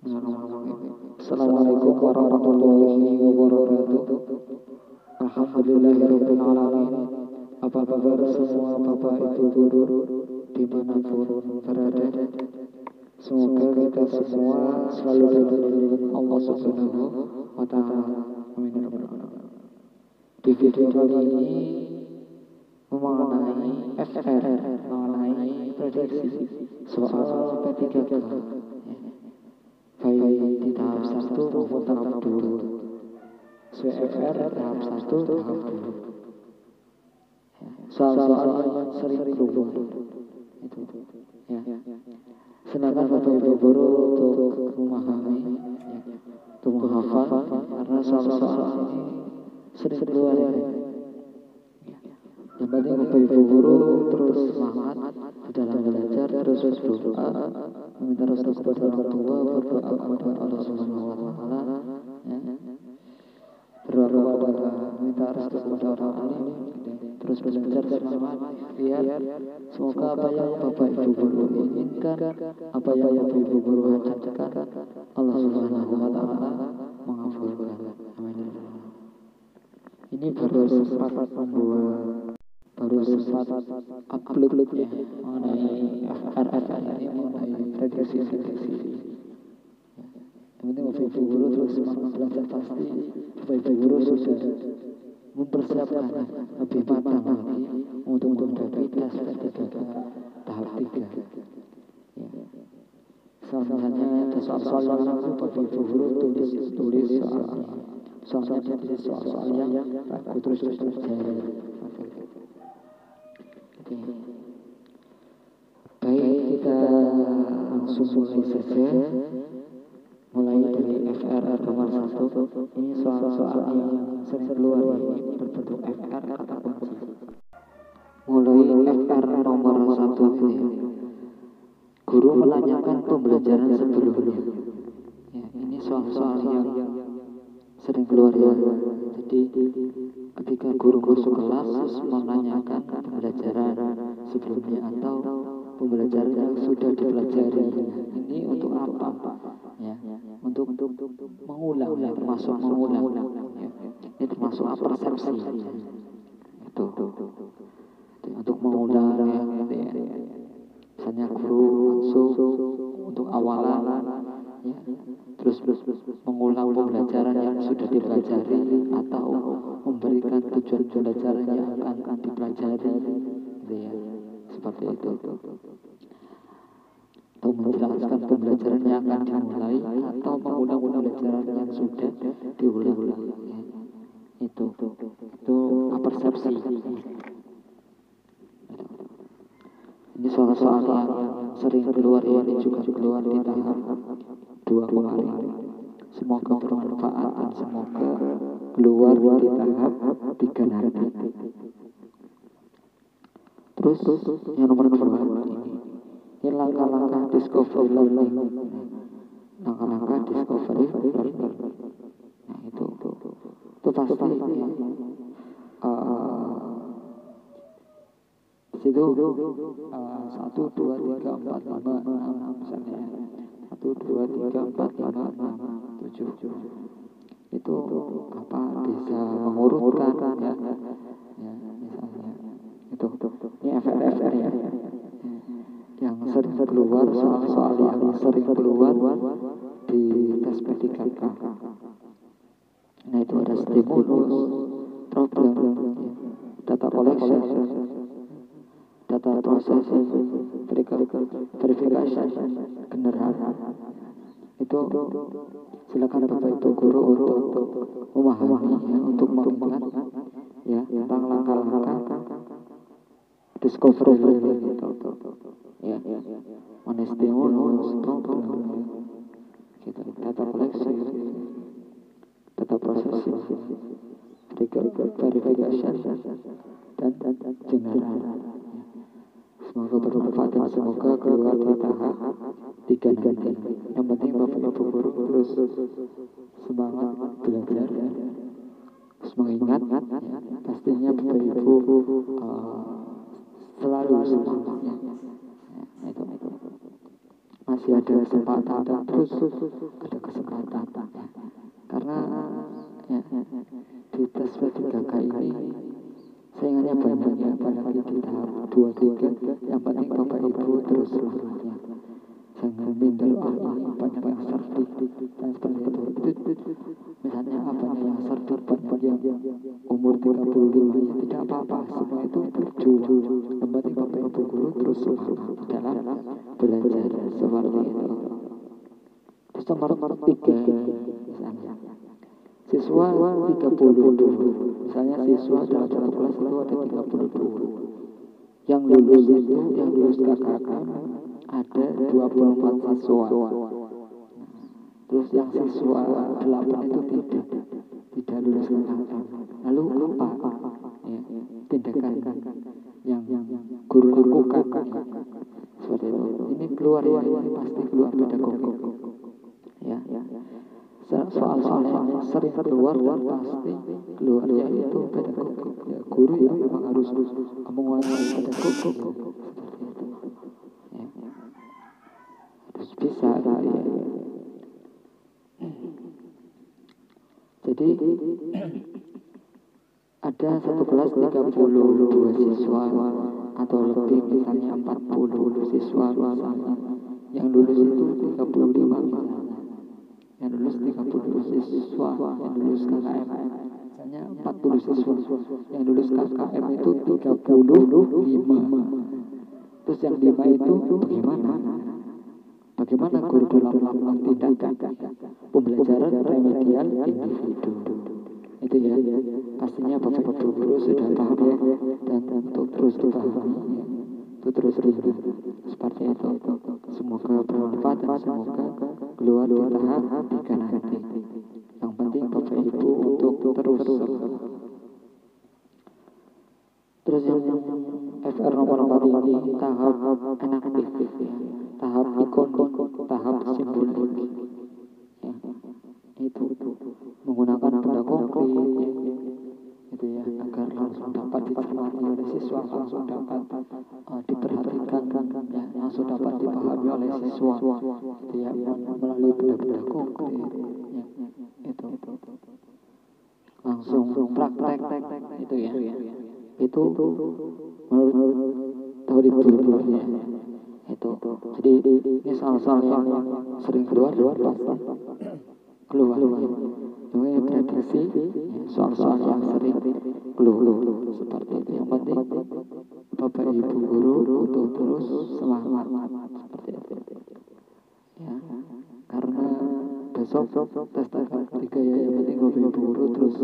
Bismillahirrahmanirrahim. Assalamualaikum warahmatullahi wabarakatuh. Alhamdulillahirabbil alamin. Apa kabar semua Bapak Ibu guru dimanapun berada? Semoga kita semua selalu dilindungi Allah Subhanahu wa Ta'ala. Amin ya rabbal alamin. Di video kali ini mengenai FR, mengenai prediksi soal P3K, baik di tahap 1 maupun tahap 2. SWFR tahap 1 tahap 2. Soal-soal yang sering keluar itu ya. Silakan Bapak Ibu guru untuk memahami, untuk menghafal, karena soal-soal ini sering keluar ya. Yang penting Bapak Ibu guru terus semangat di dalam belajar, terus berdoa, meminta restu kepada orang tua, berdoa kepada Allah Subhanahu wa Ta'ala, ya. Berdoa kepada, minta restu kepada orang alim, terus belajar semangat, biar semoga apa yang Bapak Ibu guru inginkan, apa yang Bapak Ibu guru hajatkan, Allah Subhanahu wa Ta'ala mengabulkan. Amin. Ini baru sempat membuat, baru sempat upload ya mengenai FR ini, mengenai prediksi. Yang penting Bapak Ibu guru terus semangat belajar, pasti Bapak Ibu guru sudah mempersiapkan lebih matang lagi untuk menghadapi tes P3K tahap 3. Ya. Misalnya ada soal-soal yang aku Bapak Ibu guru tulis soalnya. Soalnya tulis soal-soal yang aku terus jahil. Baik, kita langsung mulai saja. Mulai dari FR nomor 1. Ini soal-soal yang sering keluar ini berbentuk FR kata kunci. Mulai FR nomor 1 ini. Guru menanyakan pembelajaran sebelumnya. Ya, ini soal-soal yang sering keluar ya. Jadi ketika guru masuk kelas terus menanyakan pembelajaran sebelumnya atau pembelajaran yang sudah dipelajari. Ini untuk apa? Ya, untuk mengulang, ya, termasuk mengulang. Ya. Ini termasuk persepsi. Itu untuk mengulang ya. Misalnya guru langsung untuk awalan, ya, terus mengulang pembelajaran yang sudah dipelajari atau memberikan tujuan pembelajaran yang akan dipelajari, gitu ya, seperti itu. Atau menjelaskan pembelajaran yang akan dimulai atau mengulang pembelajaran yang sudah diulang. Ya. Itu persepsi. Ini soal-soal yang sering keluar ya, ini juga keluar di tahap 2 kemarin. Semoga bermanfaat dan semoga keluar di tahap 3 nanti. Terus yang nomor 2 ini langkah-langkah discovery learning. Langkah-langkah discovery learning. Nah itu pasti ya. Situ 1, 2, 3, 4, 5, 6 misalnya 1, 2, 3, 4, 5, 6, 7 itu apa bisa mengurutkan ya, misalnya itu ini FR ya, yang sering keluar, soal-soal yang sering keluar di tes P3K. Nah itu ada stimulus, problem, data collection, data processing, verification, general. Itu silakan Bapak Ibu guru untuk memahami ya, untuk mengingat ya tentang langkah-langkah discovery learning itu. Ya, mana stimulus, problem, gitu, data collection, data processing, verification, dan general. Semoga bermanfaat dan semoga keluar di tahap 3 nanti. Yang penting Bapak Ibu guru terus semangat belajar ya. Terus mengingat ya, pastinya Bapak Ibu selalu semangat ya. Itu. masih ada kesempatan dan terus ada kesempatan ya. Karena ya, di tes P3K ini saingannya banyak ya, apalagi di tahap 2, 3. Yang penting Bapak Ibu terus semangat ya, jangan minder, ini banyak yang sertif dan seperti itu. Misalnya apanya yang sertif, banyak yang umur 35 ya, tidak apa-apa, semua itu berjuang. Yang penting Bapak Ibu guru terus semangat dalam belajar seperti itu. Terus nomor 3 misalnya siswa 32, misalnya siswa dalam satu kelas itu ada 32, yang lulus KKM ada 24 siswa. Terus yang siswa 8 itu tidak lulus KKM. Lalu apa ya, tindakan yang guru lakukan ya, seperti itu. Ini keluar ya, ini pasti keluar pedagogi ya. Soal-soal yang sering keluar dan pasti keluar yaitu pedagogi ya, guru ya memang harus menguasai pedagogi ya, seperti itu ya. Harus bisa ya. Jadi ada satu kelas 32 siswa atau lebih, misalnya 40 siswa misalnya, yang lulus itu 35 misalnya, yang lulus 30 siswa, yang lulus KKM misalnya 40 siswa, yang lulus KKM itu 35. Terus yang 5 itu bagaimana guru dalam melakukan tindakan pembelajaran remedial individu itu ya. Pastinya Bapak Ibu guru sudah paham ya, dan untuk terus dipahami ya, itu terus diingat seperti itu. Semoga bermanfaat dan semoga keluar di tahap 3 nanti. Yang penting Bapak Ibu untuk terus terus yang FR nomor 4 ini tahap enaktif ya, tahap ikonik, tahap simbolik ya. Itu menggunakan benda konkret ya, itu ya, agar langsung dapat dicermati oleh siswa, langsung dapat diperhatikan ya, langsung dapat dipahami oleh siswa itu ya, melalui benda-benda konkret ya, itu langsung praktek itu ya. Itu menurut teori ya, itu. Jadi ini soal-soal yang sering keluar pasti keluar ya. Ini prediksi ya, soal-soal yang sering keluar seperti itu. Yang penting Bapak Ibu guru untuk terus semangat seperti itu ya, karena besok tes tahap 3 ya. Yang penting Bapak Ibu guru terus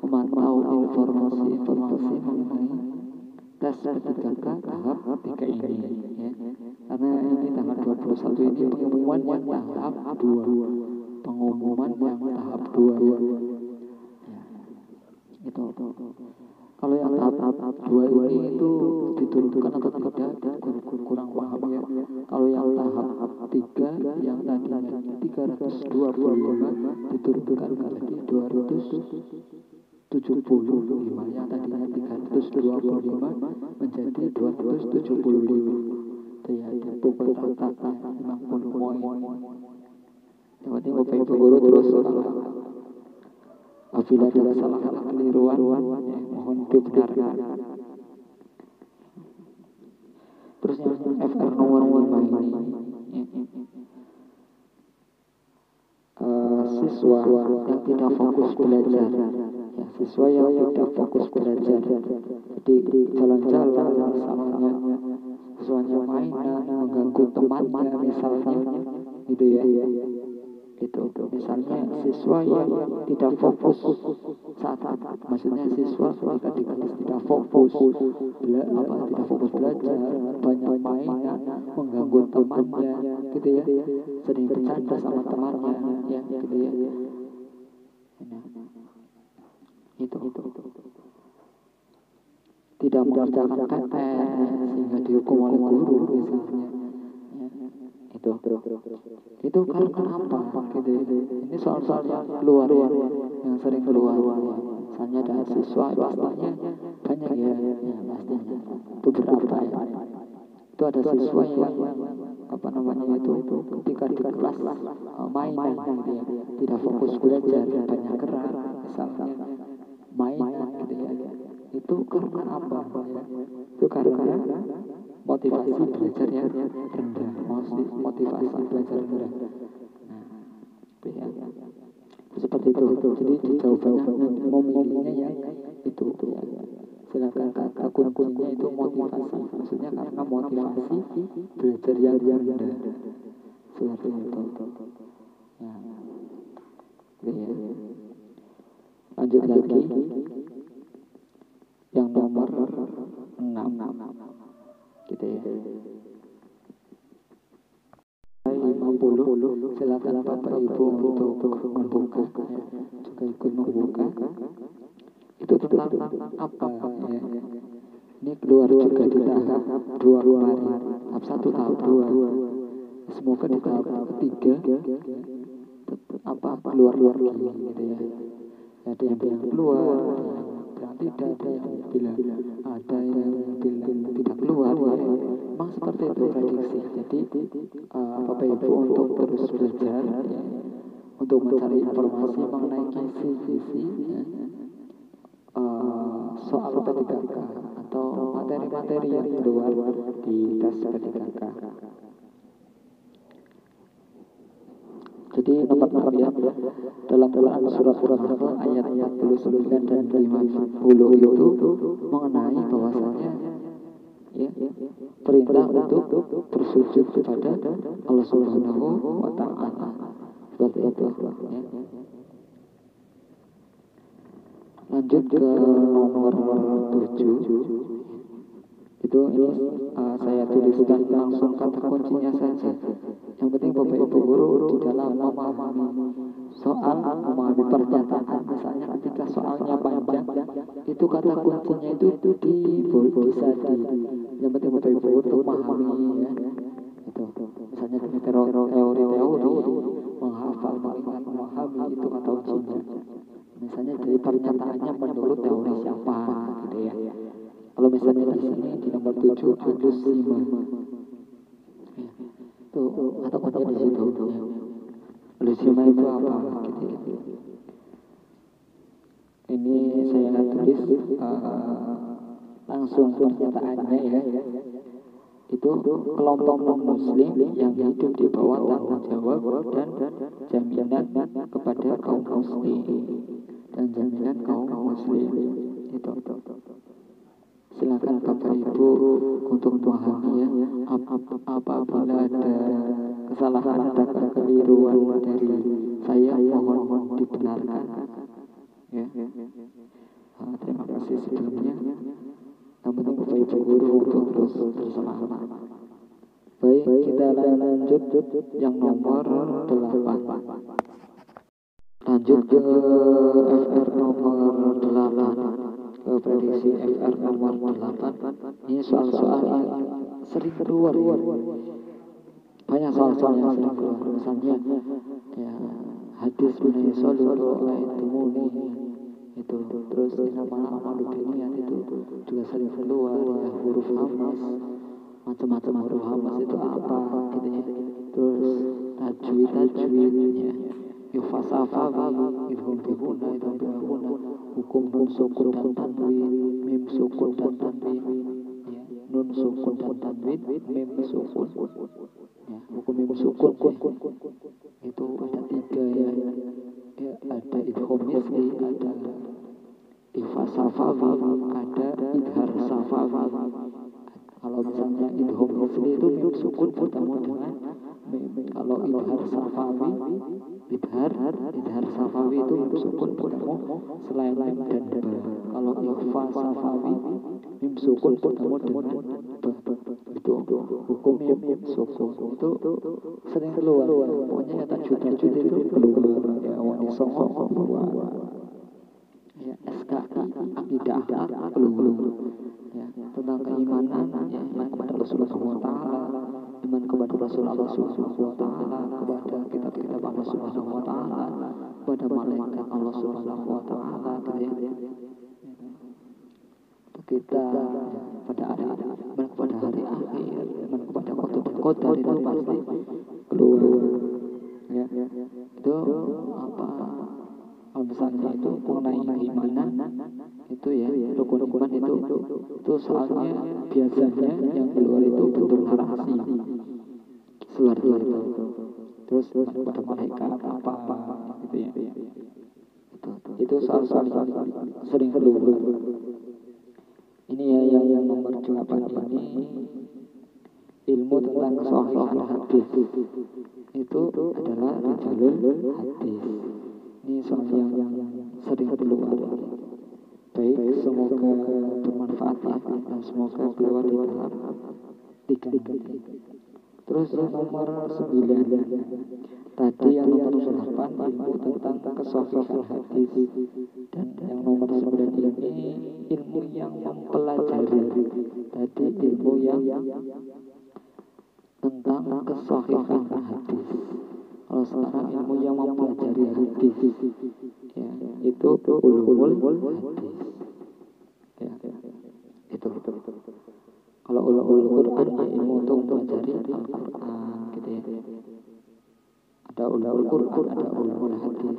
memantau informasi mengenai tes P3K tahap 3 ini ya. Karena ini tanggal 21 ini pengumuman yang tahap 2, pengumuman yang tahap 2 ya. Itu. Kalau yang tahap 2 ini itu diturunkan atau tidak, kurang paham ya. Kalau yang tahap 3 yang tadinya 325 diturunkan menjadi 275, yang tadinya 325 menjadi 275. Itu ya, dipukul rata 50 poin. Yang penting Bapak Ibu guru terus apabila ada kesalahan keliruan ya, mohon dibenarkan. Terus yang FR nomor 5 ini ya, siswa yang tidak fokus belajar ya, siswa yang tidak fokus belajar, jadi jalan-jalan misalnya, siswanya mainan, mengganggu temannya misalnya gitu ya. Itu misalnya siswa yang tidak fokus saat maksudnya siswa ketika di kelas tidak fokus tidak fokus belajar, banyak mainan, mengganggu temannya gitu ya, sering bercanda sama temannya ya gitu ya. Itu tidak mengerjakan PR sehingga dihukum oleh guru misalnya ya. Itu karena apa gitu. Ini soal-soal yang keluar ya, yang sering keluar ya. Misalnya ada siswa pastinya banyak ya, pastinya beberapa ya. Itu ada siswa yang apa namanya itu ketika di kelas mainan gitu ya, tidak fokus belajar, banyak gerak misalnya mainan gitu ya, itu karena apa ya, itu karena motivasi belajar yang rendah, motivasi belajar rendah. Nah, itu ya, seperti itu. Jadi di jawabannya memilihnya yang itu ya. Sedangkan kata kuncinya itu motivasi, maksudnya karena motivasi belajar yang rendah, seperti itu. Nah, gitu ya. Lanjut lagi yang nomor 6 gitu ya. 50, silakan Bapak Ibu untuk membuka ya, juga ikut membuka. Itu tentang apa ya? Ini keluar juga di tahap 2 kemarin, tahap 1, tahap 2. Semoga di tahap ketiga apa keluar lagi gitu ya. Ada yang bilang keluar, ada yang bilang tidak, ada yang bilang tidak keluar ya. Memang seperti itu prediksi. Jadi Bapak Ibu untuk terus belajar ya, untuk mencari informasi mengenai kisi-kisi ya, soal P3K atau materi-materi yang keluar di tes P3K. Jadi nomor 6 ya, dalam Quran surat An-Nahl ayat 49 dan 50 itu mengenai bahwasanya ya, perintah untuk bersujud kepada Allah Subhanahu wa Ta'ala. Seperti itu ya. Lanjut ke nomor 7. Itu ini saya tuliskan langsung kata kuncinya saja. Yang penting Bapak Ibu guru di dalam memahami soal, memahami pernyataan, misalnya ketika soalnya panjang, itu kata kuncinya itu bisa yang penting Bapak Ibu untuk memahami ya. Itu misalnya teori-teori, menghafal, mengingat, memahami itu kata kuncinya. Misalnya dari pernyataannya menurut teori siapa gitu ya. Kalau misalnya di sini di nomor 7 alusima. Ya. Tuh atau kuncinya di situ ya. Alusima itu apa gitu ya. Ini saya tulis langsung pernyataannya ya. Itu kelompok non-muslim yang hidup di bawah tanggung jawab dan jaminan kepada kaum muslim dan jaminan kaum muslim itu. Silakan Bapak Ibu untuk memahami ya, apabila ada kesalahan, ada kekeliruan dari saya, mohon dibenarkan ya. Terima kasih sebelumnya. Yang penting Bapak Ibu guru untuk terus bersemangat. Baik, kita lanjut yang nomor 8. Lanjut ke FR nomor 8, ke prediksi FR nomor 8. Ini soal-soal yang sering keluar ya. Banyak soal-soal yang sering keluar. Misalnya ya, hadis mengenai sallallahu alaihi itu, terus nama amaludiniat itu juga sering keluar ya, huruf hamas, macam-macam huruf hamas itu apa gitu ya. Terus tajwid ya, yufasafawi, idhum bihuna, idhum bihuna, hukum nun sukun dan tanwin, mim sukun dan tanwin ya, nun sukun dan tanwin, mim sukun ya, hukum mim sukun ya. Itu ada 3 ya. Ya, ada idhom misli, ada ifa safawi, ada idhar safawi. Kalau misalnya idhom misli itu mim sukun bertemu dengan mim. Kalau idhar safawi itu mim sukun bertemu selain mim dan ba. Kalau ifa safawi mim sukun bertemu dengan ba. Itu hukum mim sukun itu sering keluar ya. Pokoknya ya tajwid itu keluar ya, wani songo keluar ya, SKI akidah keluar ya, tentang keimanan ya, iman kepada Rasulullah SWT, iman kepada Rasulullah SWT, kepada kitab-kitab Allah SWT, kepada malaikat Allah SWT gitu ya. Kita pada hari, iman kepada hari akhir, iman kepada waktu qadar itu pasti keluar. Ya, itu apa? Kalau misalnya itu mengenai keimanan itu ya rukun iman itu soalnya biasanya yang keluar itu bentuk narasi seperti itu. Terus pada malaikat apa gitu ya. Itu soal-soal yang sering keluar. Ini ya yang nomor 8 ini ilmu tentang kesahihan hadis. Itu adalah rijalul hadis. Ini soal yang sering keluar. Baik, semoga bermanfaat ya, dan semoga keluar di dalam 3. Terus yang nomor 9. Tadi yang nomor 8 ilmu tentang kesahihan hadis. Dan yang nomor 9 ini ilmu yang mempelajari. Tadi ilmu yang tentang kesahihan hadis. Kalau sekarang ilmu yang mempelajari hadis, ya, itu ulumul hadis. Ya, itu. Kalau ulumul Quran ya ilmu untuk mempelajari Al-Quran, gitu ya. Ada ulumul Quran, ada ulumul hadis.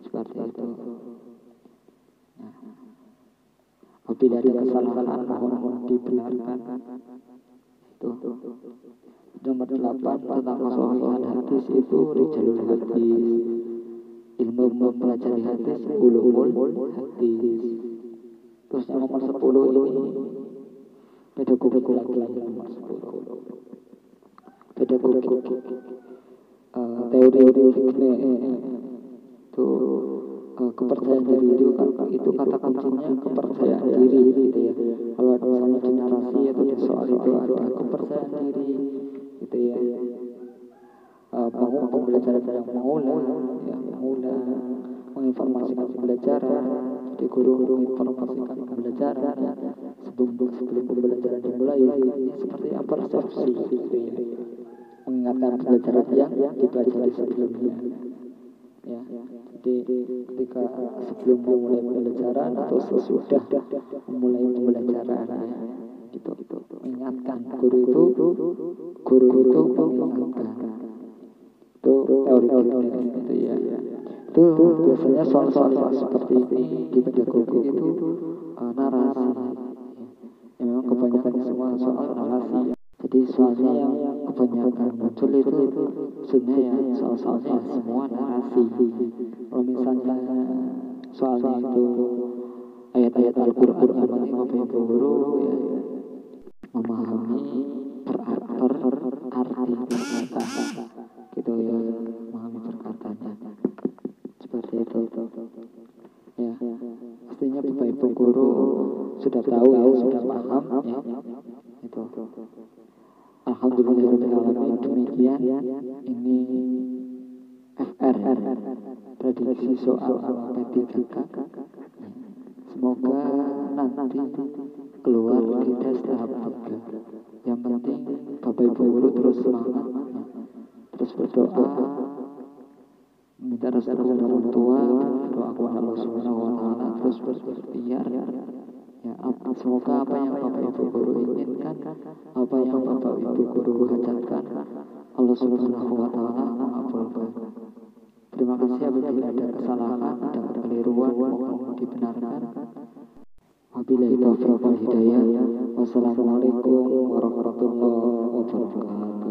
Seperti itu. Nah, apabila ada kesalahan mohon dibenarkan. Itu. Nomor 8 tentang kesahihan hadis itu rijalul hadis. Ilmu mempelajari hadis ulumul hadis. Terus yang nomor 10 ini pedagogi lagi nomor 10. Pedagogi teori fikih itu kepercayaan diri itu kata kuncinya kepercayaan diri gitu ya. Kalau misalnya di narasi atau di soal itu ada kepercayaan diri gitu ya. Pembelajaran yang mengulang, menginformasikan pembelajaran. Jadi guru menginformasikan pembelajaran ya. Sebelum pembelajaran dimulai ini seperti apa persepsi gitu ya. Mengingatkan pembelajaran yang dipelajari sebelumnya. Ya, jadi ketika sebelum memulai pembelajaran atau sesudah memulai pembelajaran ya, gitu mengingatkan guru itu mengingatkan itu teori itu ya. Itu biasanya soal-soal seperti ini di pedagogi itu narasi. Ya, memang kebanyakan semua soal narasi. Jadi soalnya yang kebanyakan muncul itu sebenarnya ya soal-soalnya semua narasi. Kalau misalnya soalnya itu ayat-ayat Al-Quran yang penting Bapak Ibu guru ya memahami arti perkata gitu ya, memahami perkataannya seperti itu ya. Pastinya Bapak Ibu guru sudah tahu ya, sudah paham ya itu. Alhamdulillahirrahmanirrahim. Demikian ini FR prediksi soal P3K. Semoga nanti keluar di tes tahap 3. Yang penting Bapak Ibu guru terus semangat, terus berdoa, minta restu dari orang tua, doa kepada Allah Subhanahu wa Ta'ala, terus berikhtiar. Ya, semoga apa yang Bapak Ibu guru inginkan, apa yang Bapak Ibu guru hajatkan, Allah Subhanahu wa Ta'ala mengabulkan. Terima kasih apabila ada kesalahan, ada kekeliruan, mohon dibenarkan. Wabillahi taufiq wal hidayah. Wassalamualaikum warahmatullahi wabarakatuh.